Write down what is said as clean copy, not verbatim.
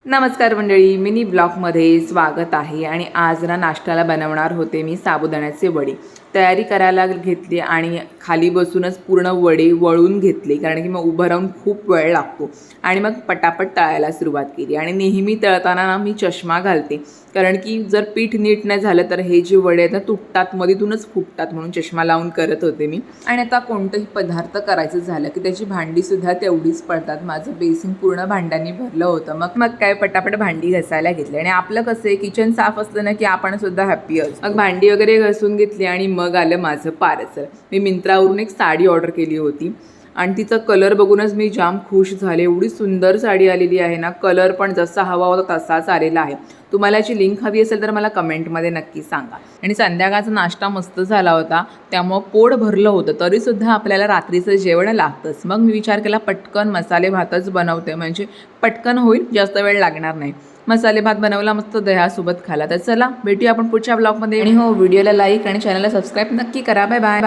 नमस्कार मंडळी, मिनी ब्लॉगमध्ये स्वागत आहे. आणि आज ना नाश्त्याला बनवणार होते मी साबुदाण्याचे वडे. तयारी करायला घेतली आणि खाली बसूनच पूर्ण वडे वळून घेतले, कारण की मग उभं राहून खूप वेळ लागतो. आणि मग पटापट तळायला सुरुवात केली. आणि नेहमी तळताना ना मी चष्मा घालते, कारण की जर पीठ नीट नाही झालं तर हे जे वडे आहेत ना तुटतात, मधूनच फुटतात, म्हणून चष्मा लावून करत होते मी. आणि आता कोणतंही पदार्थ करायचं झालं की त्याची भांडीसुद्धा तेवढीच पडतात. माझं बेसिन पूर्ण भांड्यांनी भरलं होतं. मग काय पटापट भांडी घासायला घेतली. आणि आपलं कसं आहे, किचन साफ असलं ना की आपण सुद्धा हॅप्पी असतो. मग भांडी वगैरे घासून घेतली आणि मग आलं माझं पार्सल. मी मिंत्रावरून एक साडी ऑर्डर केली होती आणि तिचा कलर बघूनच मी जाम खुश झाले. एवढी सुंदर साडी आलेली आहे ना, कलर पण जसा हवा होता तसाच आलेला आहे. तुम्हाला याची लिंक हवी असेल तर मला कमेंटमध्ये नक्की सांगा. आणि संध्याकाळचा नाश्ता मस्त झाला होता, त्यामुळं पोट भरलं होतं. तरीसुद्धा आपल्याला रात्रीचं जेवण लागतंच. मग मी विचार केला पटकन मसाले भातच बनवते, म्हणजे पटकन होईल, जास्त वेळ लागणार नाही. मसाले भात बनवला, मस्त दह्यासोबत खाला. तर चला भेटूया आपण पुढच्या ब्लॉगमध्ये. आणि हो, व्हिडिओला लाईक आणि चॅनलला सबस्क्राईब नक्की करा. Bye bye.